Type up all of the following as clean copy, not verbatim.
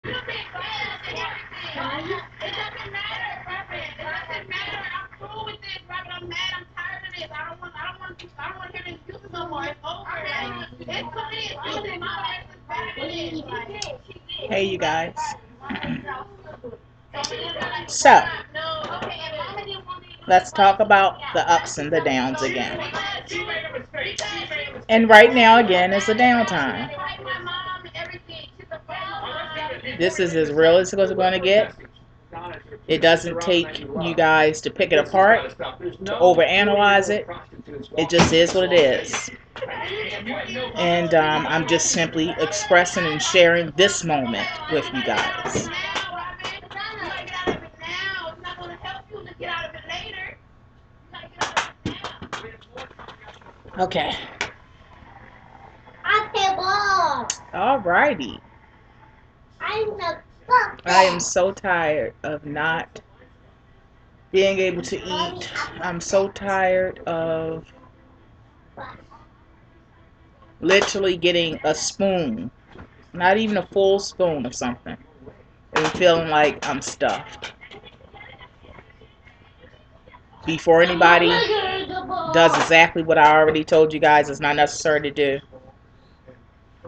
It doesn't matter, Robert. It doesn't matter. I'm through with this, Robert. I'm mad. I'm tired of this. I don't want to hear this excuses no more. It's over. It's too many excuses. My life is better than this. Hey, you guys. So, let's talk about the ups and the downs again. And right now, again, is the downtime. This is as real as it's going to get. It doesn't take you guys to pick it apart, to overanalyze it. It just is what it is. And I'm just simply expressing and sharing this moment with you guys. Okay. Alrighty. I am so tired of not being able to eat. I'm so tired of literally getting a spoon, not even a full spoon of something, and feeling like I'm stuffed. Before anybody does exactly what I already told you guys is not necessary to do,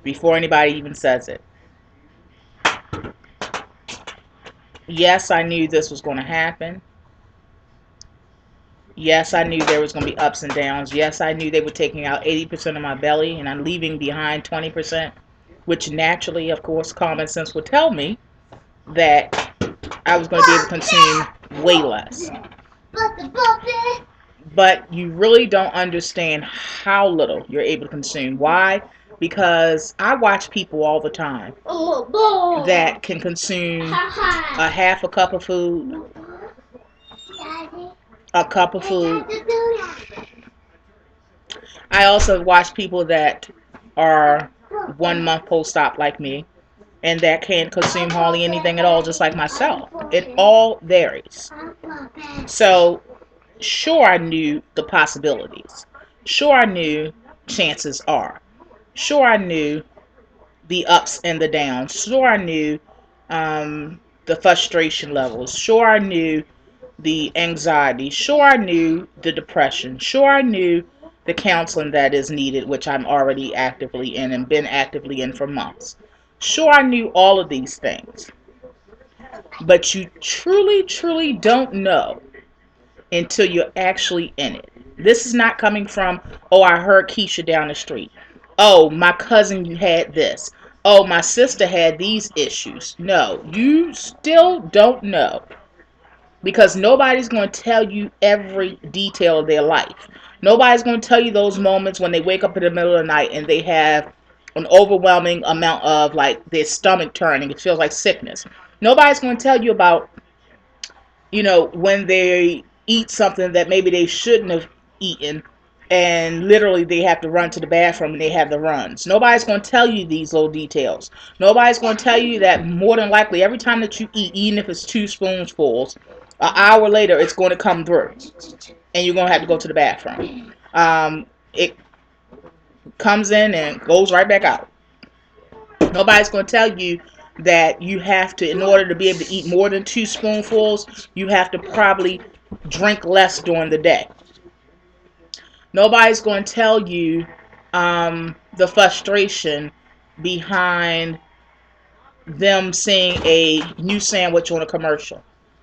before anybody even says it. Yes, I knew this was going to happen. Yes, I knew there was going to be ups and downs. Yes, I knew they were taking out 80% of my belly and I'm leaving behind 20%, which naturally, of course, common sense would tell me that I was going to be able to consume way less. But you really don't understand how little you're able to consume. Why? Because I watch people all the time that can consume a half a cup of food, a cup of food. I also watch people that are 1 month post-op like me and that can't consume hardly anything at all, just like myself. It all varies. So, sure, I knew the possibilities. Sure, I knew chances are. Sure, I knew the ups and the downs. Sure, I knew the frustration levels. Sure, I knew the anxiety. Sure, I knew the depression. Sure, I knew the counseling that is needed, which I'm already actively in and been actively in for months. Sure, I knew all of these things. But you truly, truly don't know until you're actually in it. This is not coming from, oh, I heard Keisha down the street. Oh, my cousin had this. Oh, my sister had these issues. No, you still don't know because nobody's going to tell you every detail of their life. Nobody's going to tell you those moments when they wake up in the middle of the night and they have an overwhelming amount of like their stomach turning. It feels like sickness. Nobody's going to tell you about, when they eat something that maybe they shouldn't have eaten and literally they have to run to the bathroom and they have the runs. Nobody's going to tell you these little details. Nobody's going to tell you that more than likely every time that you eat, even if it's 2 spoonfuls, an hour later it's going to come through and you're going to have to go to the bathroom. It comes in and goes right back out. Nobody's going to tell you that you have to, in order to be able to eat more than 2 spoonfuls, you have to probably drink less during the day. Nobody's going to tell you the frustration behind them seeing a new sandwich on a commercial.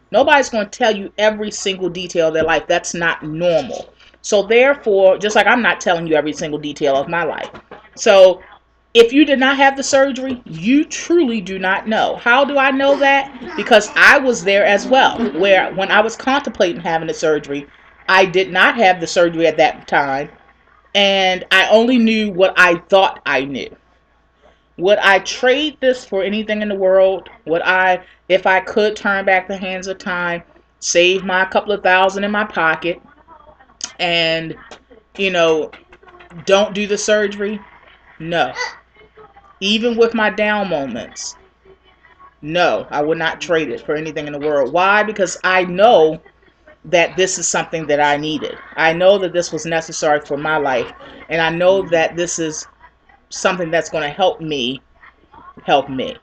Nobody's going to tell you every single detail of their life. That's not normal. So therefore, just like I'm not telling you every single detail of my life. So if you did not have the surgery, you truly do not know. How do I know that? Because I was there as well, where when I was contemplating having the surgery, I did not have the surgery at that time, and I only knew what I thought I knew. Would I trade this for anything in the world? Would I, if I could turn back the hands of time, save my couple of thousand in my pocket, and, you know, don't do the surgery? No. Even with my down moments, no, I would not trade it for anything in the world. Why? Because I know that this is something that I needed. I know that this was necessary for my life. And I know that this is something that's going to help me help me.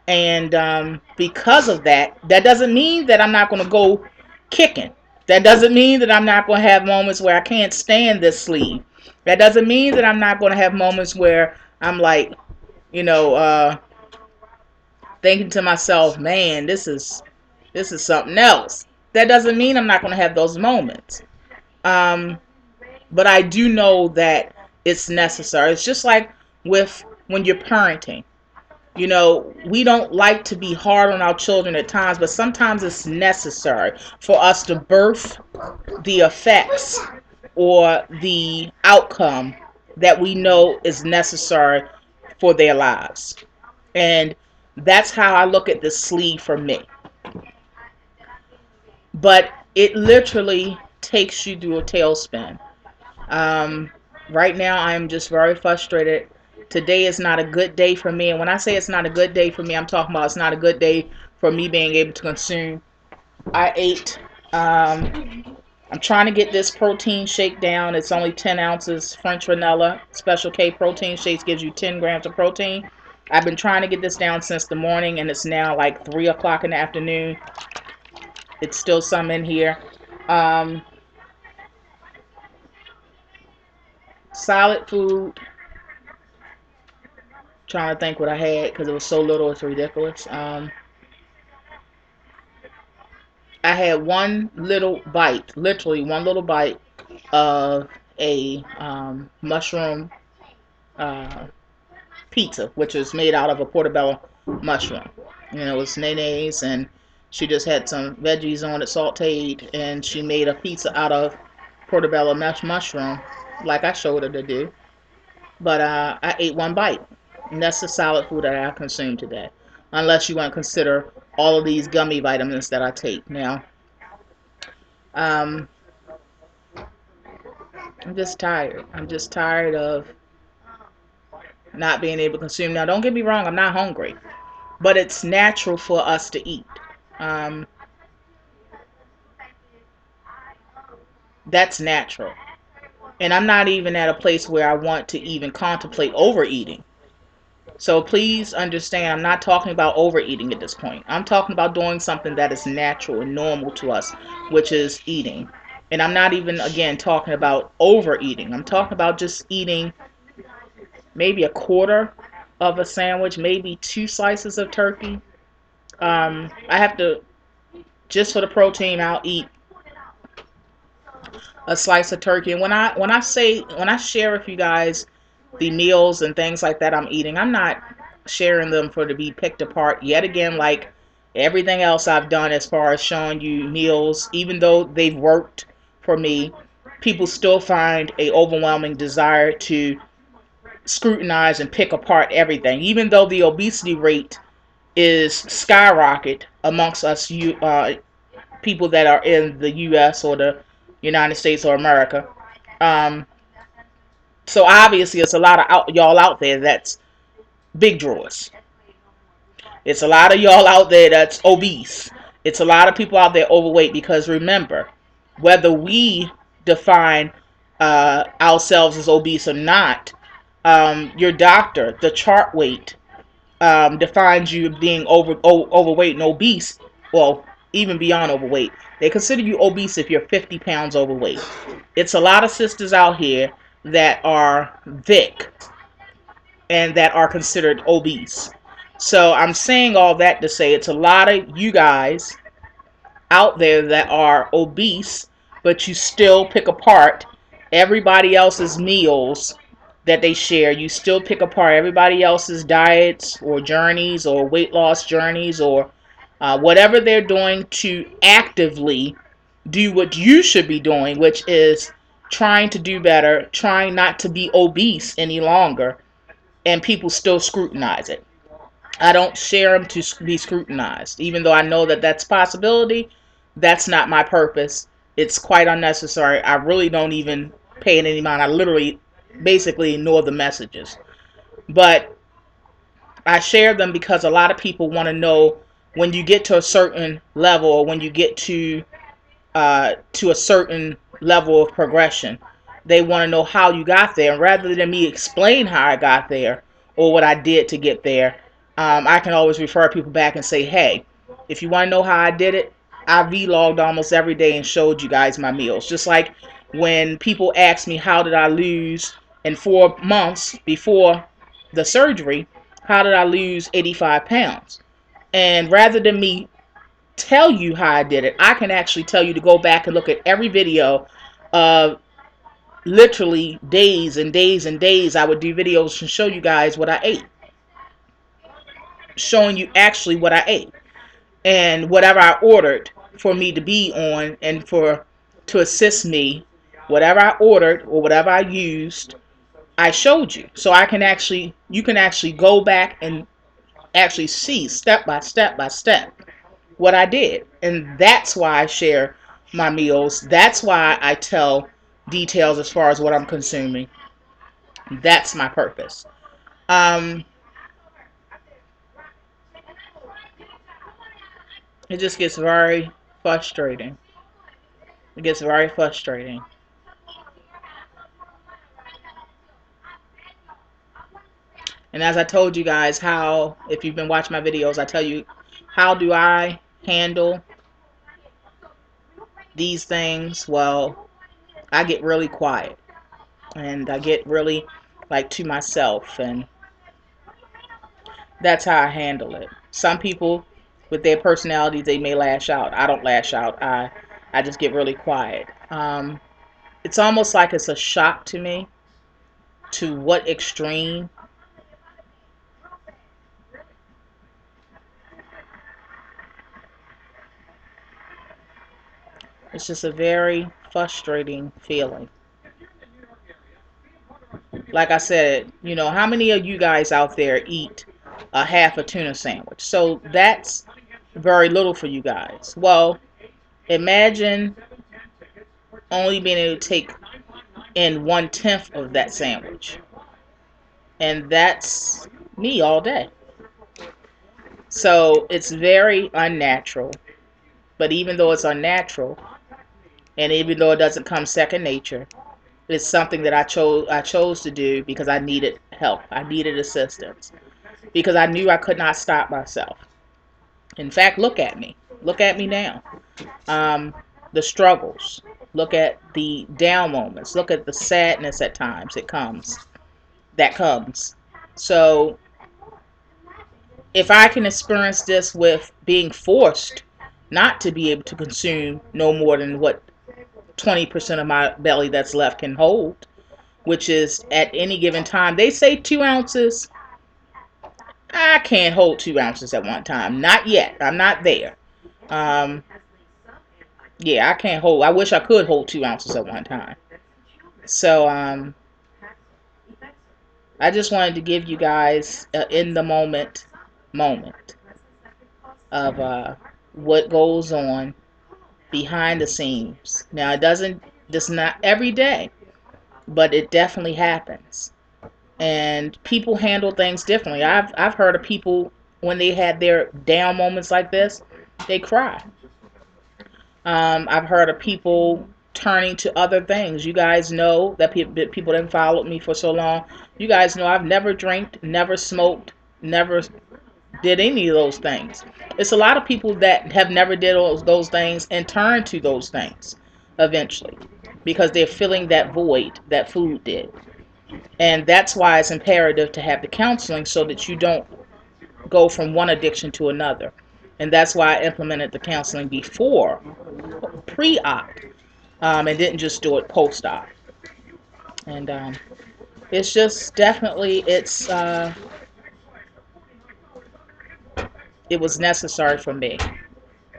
And because of that, that doesn't mean that I'm not going to go kicking. That doesn't mean that I'm not going to have moments where I can't stand this sleeve. That doesn't mean that I'm not going to have moments where I'm like, you know, thinking to myself, man, this is something else. That doesn't mean I'm not going to have those moments. Um, but I do know that it's necessary. It's just like with when you're parenting. We don't like to be hard on our children at times, but sometimes it's necessary for us to birth the effects or the outcome that we know is necessary for their lives. And that's how I look at this sleeve for me. But it literally takes you through a tailspin. Um, right now, I'm just very frustrated. Today is not a good day for me. And when I say it's not a good day for me, I'm talking about it's not a good day for me being able to consume. I ate, I'm trying to get this protein shake down. It's only 10 ounces French vanilla. Special K protein shakes gives you 10 grams of protein. I've been trying to get this down since the morning, and it's now like 3 o'clock in the afternoon. It's still some in here. Um, Solid food. Trying to think what I had because it was so little, it's ridiculous. I had one little bite, literally one little bite of a mushroom uh, pizza, which is made out of a portobello mushroom. It was Nene's, and she just had some veggies on it, sauteed, and she made a pizza out of portobello mushroom, like I showed her to do. But I ate one bite, and that's the solid food that I consumed today. Unless you want to consider all of these gummy vitamins that I take. Now, um, I'm just tired. I'm just tired of not being able to consume. Now, don't get me wrong, I'm not hungry, but it's natural for us to eat. Um, that's natural. And I'm not even at a place where I want to even contemplate overeating. So please understand, I'm not talking about overeating at this point. I'm talking about doing something that is natural and normal to us, which is eating. And I'm not even, again, talking about overeating. I'm talking about just eating maybe a quarter of a sandwich, maybe 2 slices of turkey. I have to, just for the protein, I'll eat a slice of turkey. And when I share with you guys the meals and things like that I'm eating, I'm not sharing them for to be picked apart yet again, like everything else I've done as far as showing you meals. Even though they've worked for me, people still find a overwhelming desire to scrutinize and pick apart everything, even though the obesity rate is skyrocket amongst us people that are in the U.S. or the United States or America. Um, so obviously, it's a lot of y'all out there that's big drawers. It's a lot of y'all out there that's obese. It's a lot of people out there overweight because remember, whether we define ourselves as obese or not, your doctor, the chart weight, defines you being overweight and obese. Well, even beyond overweight, they consider you obese if you're 50 pounds overweight. It's a lot of sisters out here that are thick and that are considered obese. So I'm saying all that to say it's a lot of you guys out there that are obese, but you still pick apart everybody else's meals that they share. You still pick apart everybody else's diets or journeys or weight loss journeys or whatever they're doing to actively do what you should be doing, which is trying to do better, trying not to be obese any longer, and people still scrutinize it. I don't share them to be scrutinized, even though I know that that's a possibility. That's not my purpose. It's quite unnecessary. I really don't even pay it any mind. I literally, basically ignore the messages. But I share them because a lot of people want to know when you get to a certain level or when you get to a certain level of progression. They want to know how you got there. And rather than me explain how I got there or what I did to get there, I can always refer people back and say, hey, if you want to know how I did it, I vlogged almost every day and showed you guys my meals. Just like when people ask me how did I lose in 4 months before the surgery, how did I lose 85 pounds? And rather than me tell you how I did it, I can actually tell you to go back and look at every video of literally days and days and days. I would do videos and show you guys what I ate, showing you actually what I ate and whatever I ordered for me to be on and for to assist me, whatever I ordered or whatever I used, I showed you. So you can actually go back and actually see step by step by step what I did. And that's why I share my meals. That's why I tell details as far as what I'm consuming. That's my purpose. Um, it just gets very frustrating. It gets very frustrating. And as I told you guys, how, if you've been watching my videos, I tell you, how do I handle these things? Well, I get really quiet and I get really like to myself, and that's how I handle it. Some people with their personalities, they may lash out. I don't lash out. I just get really quiet. It's almost like it's a shock to me to what extreme. It's just a very frustrating feeling. Like I said, how many of you guys out there eat a half a tuna sandwich? So that's very little for you guys. Well, imagine only being able to take in 1/10 of that sandwich. And that's me all day. So it's very unnatural. But even though it's unnatural, and even though it doesn't come second nature, it's something that I chose to do because I needed help. I needed assistance. Because I knew I could not stop myself. In fact, look at me. Look at me now. Um, the struggles. Look at the down moments. Look at the sadness at times that comes. So if I can experience this with being forced not to be able to consume no more than what 20% of my belly that's left can hold, which is at any given time, they say 2 ounces. I can't hold 2 ounces at one time. Not yet. I'm not there. Um, yeah, I can't hold. I wish I could hold 2 ounces at one time. So I just wanted to give you guys in the moment of what goes on behind the scenes. Now it doesn't. Just not every day, but it definitely happens. And people handle things differently. I've heard of people when they had their down moments like this, they cry. I've heard of people turning to other things. You guys know that people that have followed me for so long. You guys know I've never drank, never smoked, never did any of those things. It's a lot of people that have never did those things and turn to those things eventually because they're filling that void that food did. And that's why it's imperative to have the counseling so that you don't go from one addiction to another. And that's why I implemented the counseling before, pre-op, and didn't just do it post-op. And it's just definitely, it was necessary for me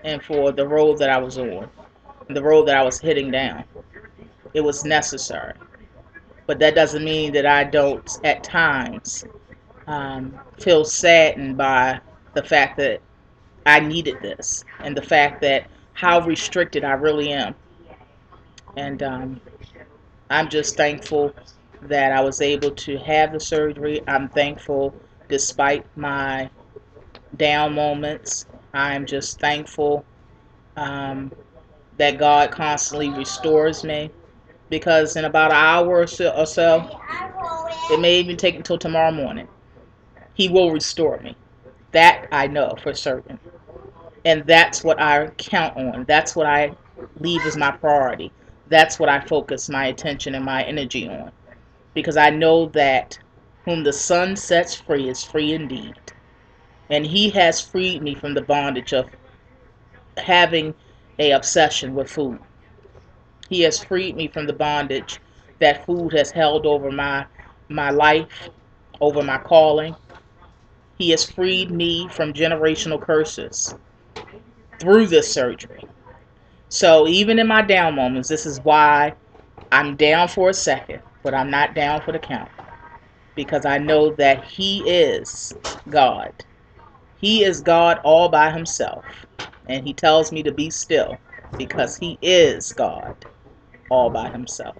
and for the road that I was on, the road that I was hitting down. It was necessary. But that doesn't mean that I don't, at times, feel saddened by the fact that I needed this and the fact that how restricted I really am. And I'm just thankful that I was able to have the surgery. I'm thankful despite my down moments. I'm just thankful um, that God constantly restores me because in about an hour or so, it may even take until tomorrow morning. He will restore me. That I know for certain. And that's what I count on. That's what I leave as my priority. That's what I focus my attention and my energy on. Because I know that whom the Son sets free is free indeed. And He has freed me from the bondage of having a obsession with food. He has freed me from the bondage that food has held over my life, over my calling. He has freed me from generational curses through this surgery. So even in my down moments, this is why I'm down for a second, but I'm not down for the count. Because I know that He is God. He is God all by Himself. And He tells me to be still because He is God all by Himself.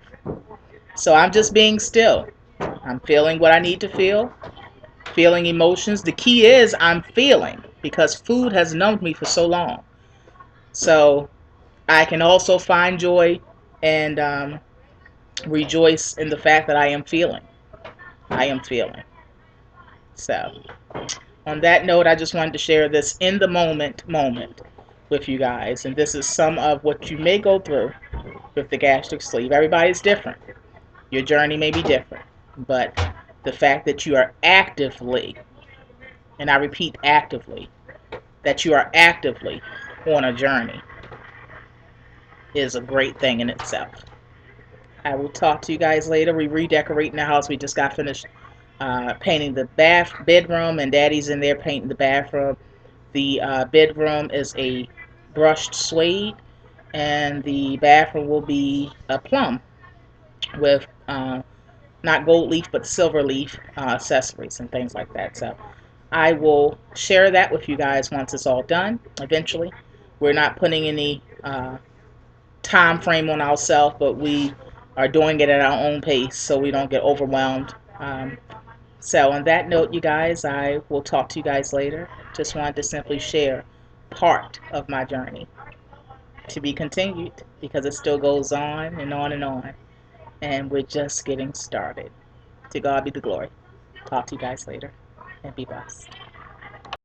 So I'm just being still. I'm feeling what I need to feel, feeling emotions. The key is I'm feeling because food has numbed me for so long. So I can also find joy and rejoice in the fact that I am feeling. I am feeling. So on that note, I just wanted to share this in the moment with you guys. And this is some of what you may go through with the gastric sleeve. Everybody's different. Your journey may be different. But the fact that you are actively, and I repeat actively, that you are actively on a journey is a great thing in itself. I will talk to you guys later. We redecorating the house. We just got finished painting the bedroom, and Daddy's in there painting the bathroom. The bedroom is a brushed suede, and the bathroom will be a plum with not gold leaf but silver leaf accessories and things like that. So I will share that with you guys once it's all done. Eventually, we're not putting any time frame on ourselves, but we are doing it at our own pace so we don't get overwhelmed. So on that note, you guys, I will talk to you guys later. Just wanted to simply share part of my journey to be continued because it still goes on and on and on. And we're just getting started. To God be the glory. Talk to you guys later and be blessed.